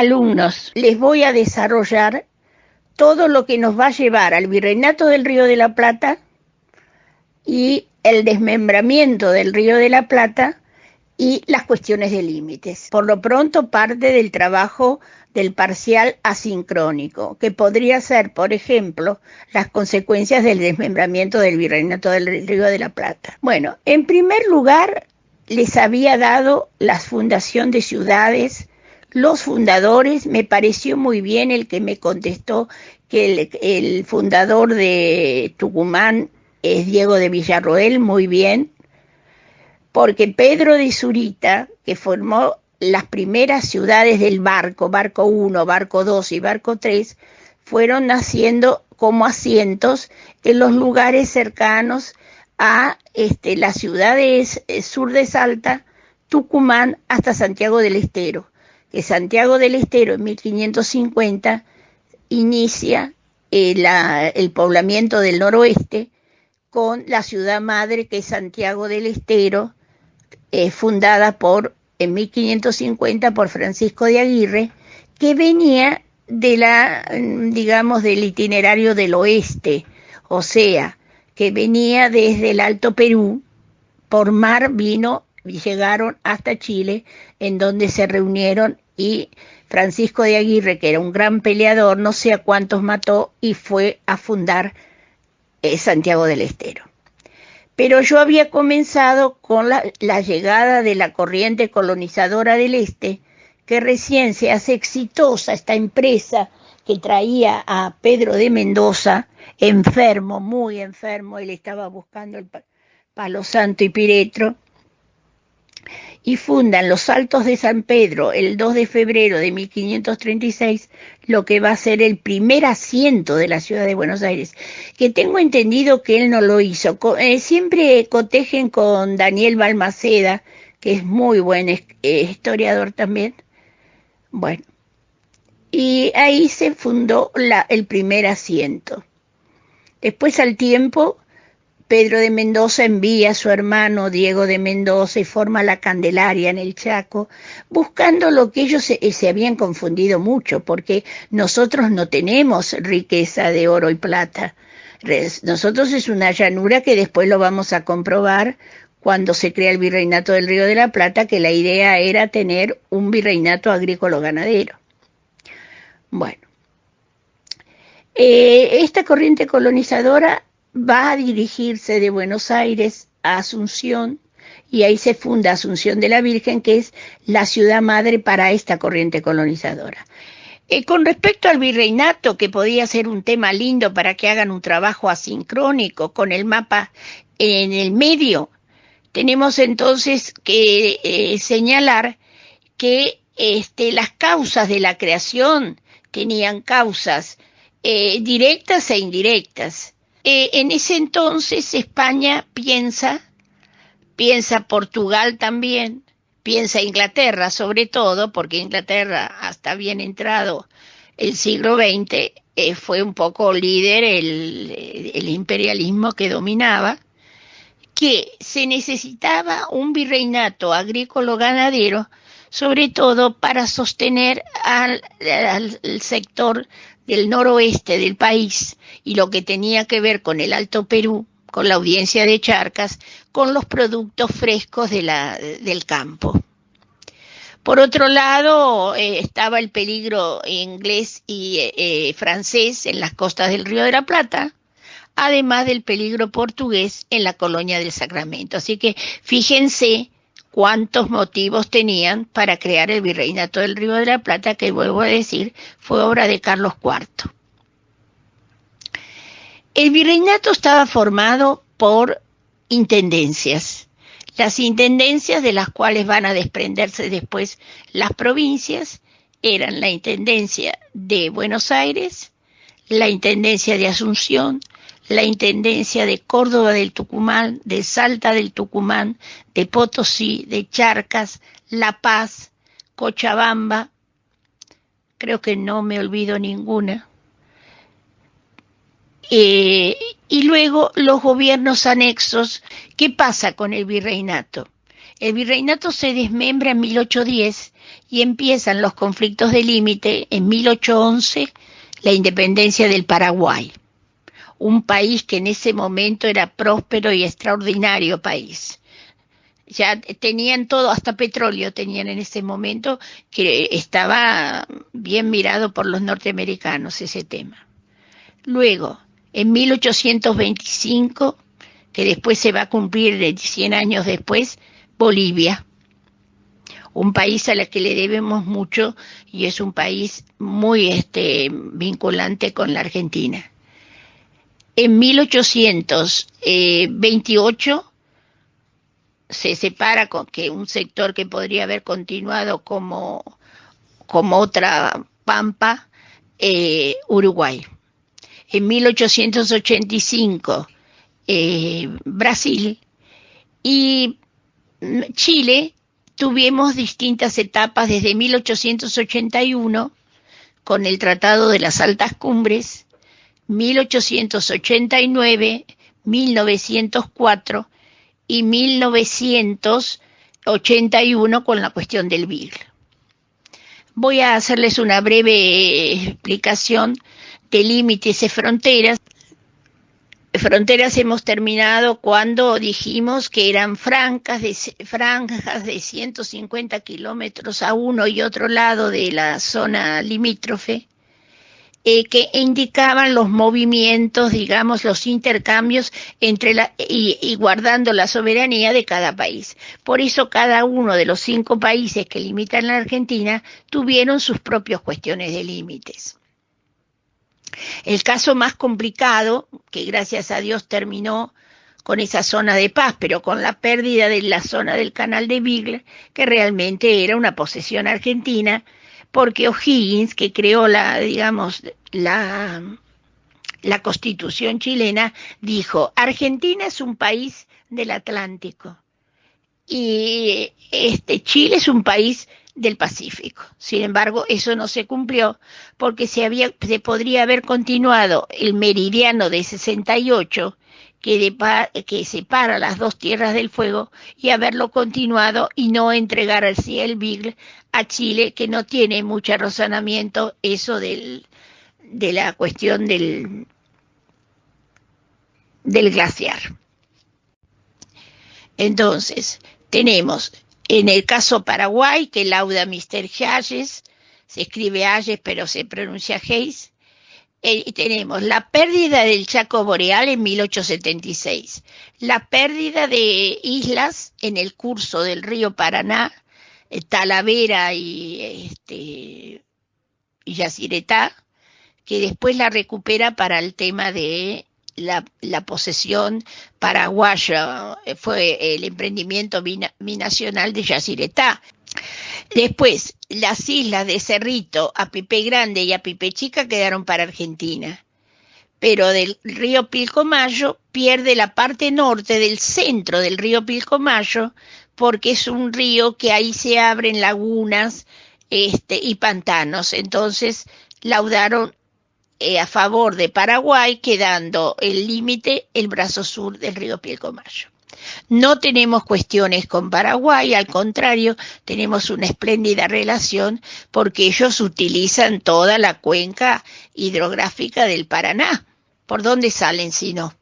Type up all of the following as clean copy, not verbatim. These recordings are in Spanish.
alumnos, les voy a desarrollar todo lo que nos va a llevar al Virreinato del Río de la Plata y el desmembramiento del Río de la Plata y las cuestiones de límites. Por lo pronto parte del trabajo del parcial asincrónico, que podría ser, por ejemplo, las consecuencias del desmembramiento del Virreinato del Río de la Plata. Bueno, en primer lugar, les había dado la fundación de ciudades, los fundadores. Me pareció muy bien el que me contestó que el fundador de Tucumán es Diego de Villarroel, muy bien, porque Pedro de Zurita, que formó las primeras ciudades del barco 1, barco 2 y barco 3, fueron naciendo como asientos en los lugares cercanos a las ciudades sur de Salta, Tucumán, hasta Santiago del Estero. Que Santiago del Estero en 1550 inicia el poblamiento del noroeste con la ciudad madre, que es Santiago del Estero, fundada en 1550 por Francisco de Aguirre, que venía del itinerario del oeste, o sea, que venía desde el Alto Perú, por mar vino y llegaron hasta Chile, en donde se reunieron, y Francisco de Aguirre, que era un gran peleador, no sé a cuántos mató, y fue a fundar Santiago del Estero. Pero yo había comenzado con la llegada de la corriente colonizadora del Este, que recién se hace exitosa esta empresa que traía a Pedro de Mendoza, enfermo, muy enfermo. Él estaba buscando el Palo Santo y Piretro, y fundan los Altos de San Pedro el 2 de febrero de 1536, lo que va a ser el primer asiento de la ciudad de Buenos Aires, que tengo entendido que él no lo hizo. Siempre cotejen con Daniel Balmaceda, que es muy buen historiador también. Bueno, y ahí se fundó el primer asiento. Después, al tiempo, Pedro de Mendoza envía a su hermano Diego de Mendoza y forma la Candelaria en el Chaco, buscando lo que ellos se habían confundido mucho, porque nosotros no tenemos riqueza de oro y plata. Nosotros es una llanura, que después lo vamos a comprobar cuando se crea el Virreinato del Río de la Plata, que la idea era tener un virreinato agrícola-ganadero. Bueno, esta corriente colonizadora va a dirigirse de Buenos Aires a Asunción, y ahí se funda Asunción de la Virgen, que es la ciudad madre para esta corriente colonizadora. Con respecto al virreinato, que podía ser un tema lindo para que hagan un trabajo asincrónico con el mapa en el medio, tenemos entonces que señalar que las causas de la creación tenían causas directas e indirectas. En ese entonces España piensa Portugal también, piensa Inglaterra sobre todo, porque Inglaterra hasta bien entrado el siglo XX fue un poco líder el imperialismo que dominaba, que se necesitaba un virreinato agrícola-ganadero, sobre todo para sostener al sector del noroeste del país y lo que tenía que ver con el Alto Perú, con la audiencia de Charcas, con los productos frescos del campo. Por otro lado, estaba el peligro inglés y francés en las costas del Río de la Plata, además del peligro portugués en la colonia del Sacramento. Así que fíjense cuántos motivos tenían para crear el Virreinato del Río de la Plata, que, vuelvo a decir, fue obra de Carlos IV. El virreinato estaba formado por intendencias. Las intendencias, de las cuales van a desprenderse después las provincias, eran la Intendencia de Buenos Aires, la Intendencia de Asunción, la Intendencia de Córdoba del Tucumán, de Salta del Tucumán, de Potosí, de Charcas, La Paz, Cochabamba, creo que no me olvido ninguna. Y luego los gobiernos anexos. ¿Qué pasa con el virreinato? El virreinato se desmembra en 1810 y empiezan los conflictos de límite en 1811, la independencia del Paraguay, un país que en ese momento era próspero y extraordinario país. Ya tenían todo, hasta petróleo tenían en ese momento, que estaba bien mirado por los norteamericanos ese tema. Luego, en 1825, que después se va a cumplir 100 años después, Bolivia, un país a la que le debemos mucho y es un país muy vinculante con la Argentina. En 1828 se separa con que un sector que podría haber continuado como otra pampa, Uruguay. En 1885 Brasil y Chile tuvimos distintas etapas desde 1881 con el Tratado de las Altas Cumbres, 1889, 1904 y 1981 con la cuestión del Beagle. Voy a hacerles una breve explicación de límites y fronteras. Fronteras hemos terminado cuando dijimos que eran franjas de 150 kilómetros a uno y otro lado de la zona limítrofe, que indicaban los movimientos, digamos, los intercambios y guardando la soberanía de cada país. Por eso cada uno de los 5 países que limitan la Argentina tuvieron sus propias cuestiones de límites. El caso más complicado, que gracias a Dios terminó con esa zona de paz, pero con la pérdida de la zona del Canal de Beagle, que realmente era una posesión argentina, porque O'Higgins, que creó la Constitución chilena, dijo: Argentina es un país del Atlántico y Chile es un país del Pacífico. Sin embargo, eso no se cumplió porque se podría haber continuado el meridiano de 68 que separa las dos tierras del fuego y haberlo continuado y no entregar así el Beagle a Chile, que no tiene mucho razonamiento eso de la cuestión del glaciar. Entonces, tenemos en el caso Paraguay, que lauda Mr. Hayes, se escribe Hayes pero se pronuncia Hayes, tenemos la pérdida del Chaco Boreal en 1876, la pérdida de islas en el curso del río Paraná, Talavera y Yacyretá, que después la recupera para el tema de la posesión paraguaya, fue el emprendimiento binacional de Yacyretá. Después, las islas de Cerrito, Apipé Grande y Apipé Chica quedaron para Argentina, pero del río Pilcomayo pierde la parte norte del centro del río Pilcomayo, porque es un río que ahí se abren lagunas y pantanos. Entonces laudaron a favor de Paraguay, quedando el límite el brazo sur del río Pilcomayo. No tenemos cuestiones con Paraguay, al contrario, tenemos una espléndida relación porque ellos utilizan toda la cuenca hidrográfica del Paraná. ¿Por dónde salen si no?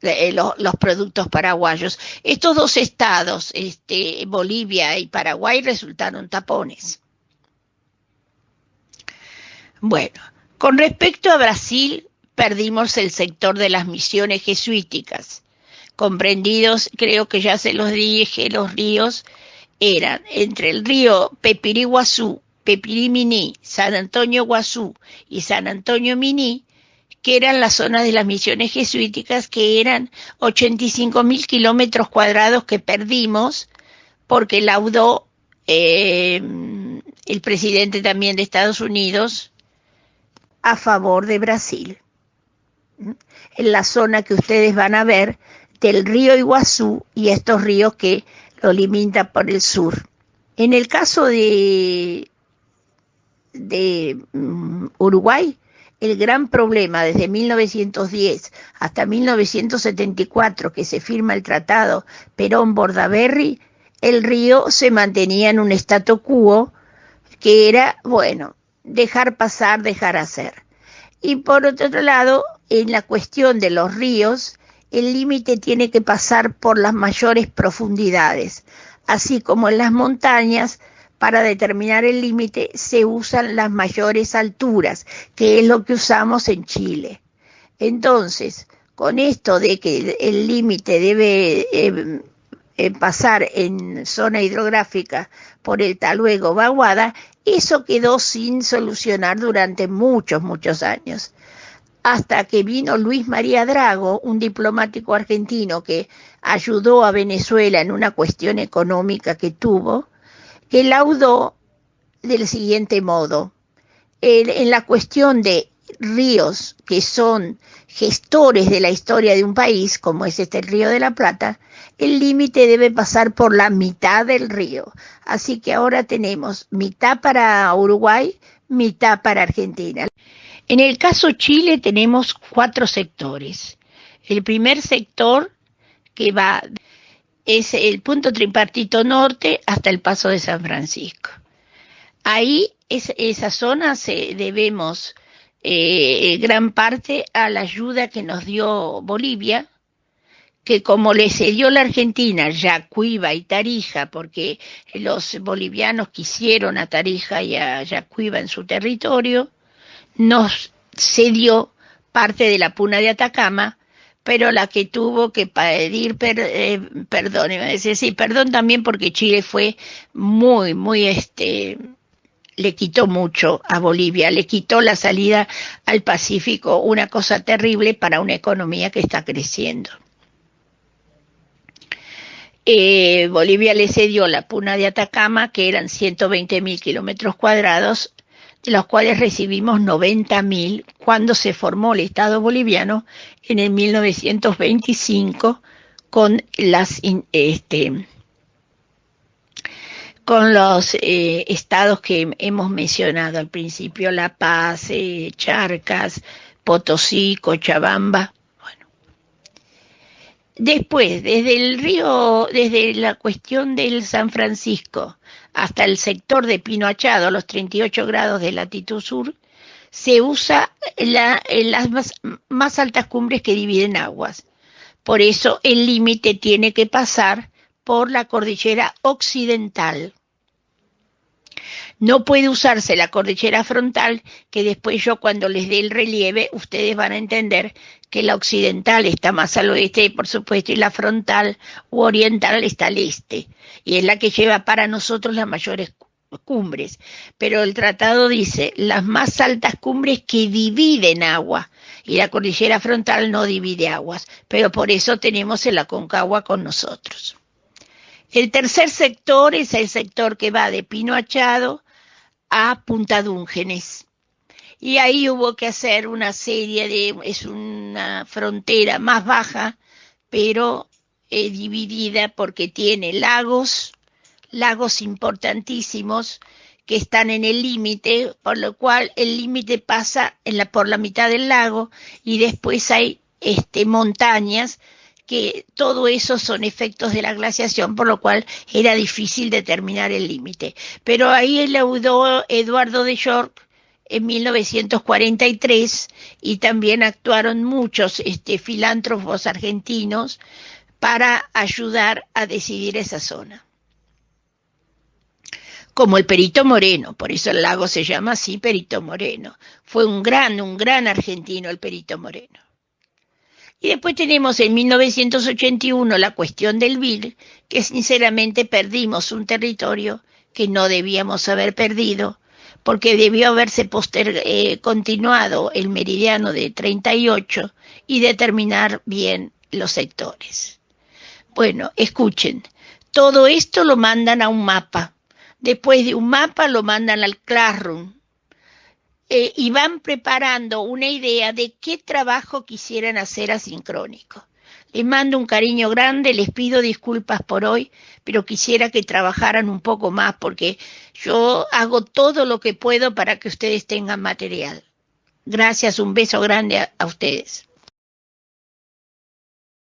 Los productos paraguayos. Estos dos estados, Bolivia y Paraguay, resultaron tapones. Bueno, con respecto a Brasil, perdimos el sector de las misiones jesuíticas, comprendidos, creo que ya se los dije, los ríos eran entre el río Pepiriguazú, Pepiriminí, San Antonio Guazú y San Antonio Miní, que eran las zonas de las misiones jesuíticas, que eran 85.000 kilómetros cuadrados que perdimos porque laudó el presidente también de Estados Unidos a favor de Brasil. En la zona que ustedes van a ver del río Iguazú y estos ríos que lo limitan por el sur. En el caso de Uruguay, el gran problema desde 1910 hasta 1974, que se firma el tratado Perón-Bordaberry, el río se mantenía en un statu quo que era, bueno, dejar pasar, dejar hacer. Y por otro lado, en la cuestión de los ríos, el límite tiene que pasar por las mayores profundidades, así como en las montañas. Para determinar el límite se usan las mayores alturas, que es lo que usamos en Chile. Entonces, con esto de que el límite debe pasar en zona hidrográfica por el Taluego Baguada, eso quedó sin solucionar durante muchos, muchos años. Hasta que vino Luis María Drago, un diplomático argentino que ayudó a Venezuela en una cuestión económica que tuvo, que laudó del siguiente modo: en la cuestión de ríos que son gestores de la historia de un país, como es el Río de la Plata, el límite debe pasar por la mitad del río. Así que ahora tenemos mitad para Uruguay, mitad para Argentina. En el caso Chile tenemos 4 sectores. El primer sector, que va, es el punto tripartito norte hasta el Paso de San Francisco. Ahí esa zona debemos gran parte a la ayuda que nos dio Bolivia, que como le cedió la Argentina Yacuiba y Tarija, porque los bolivianos quisieron a Tarija y a Yacuiba en su territorio, nos cedió parte de la Puna de Atacama, pero la que tuvo que pedir perdón también, porque Chile fue muy, le quitó mucho a Bolivia, le quitó la salida al Pacífico, una cosa terrible para una economía que está creciendo. Bolivia le cedió la Puna de Atacama, que eran 120.000 kilómetros cuadrados, de los cuales recibimos 90.000 cuando se formó el Estado boliviano en el 1925 con con los estados que hemos mencionado al principio: La Paz, Charcas, Potosí, Cochabamba. Bueno, después, desde la cuestión del San Francisco hasta el sector de Pino Achado, a los 38 grados de latitud sur, se usa las más altas cumbres que dividen aguas. Por eso el límite tiene que pasar por la cordillera occidental. No puede usarse la cordillera frontal, que después yo cuando les dé el relieve, ustedes van a entender que la occidental está más al oeste, por supuesto, y la frontal u oriental está al este, y es la que lleva para nosotros las mayores cumbres. Pero el tratado dice las más altas cumbres que dividen agua, y la cordillera frontal no divide aguas, pero por eso tenemos el Aconcagua con nosotros. El tercer sector es el sector que va de Pino Achado a Punta Dúngenes. Y ahí hubo que hacer una serie es una frontera más baja, pero dividida porque tiene lagos importantísimos que están en el límite, por lo cual el límite pasa por la mitad del lago, y después hay montañas, que todo eso son efectos de la glaciación, por lo cual era difícil determinar el límite. Pero ahí laudó Eduardo de York en 1943, y también actuaron muchos filántropos argentinos para ayudar a decidir esa zona. Como el Perito Moreno, por eso el lago se llama así, Perito Moreno. Fue un gran argentino el Perito Moreno. Y después tenemos en 1981 la cuestión del Vil, que sinceramente perdimos un territorio que no debíamos haber perdido, porque debió haberse continuado el meridiano de 38 y determinar bien los sectores. Bueno, escuchen, todo esto lo mandan a un mapa. Después de un mapa lo mandan al Classroom. Y van preparando una idea de qué trabajo quisieran hacer asincrónico. Les mando un cariño grande, les pido disculpas por hoy, pero quisiera que trabajaran un poco más, porque yo hago todo lo que puedo para que ustedes tengan material. Gracias, un beso grande a ustedes.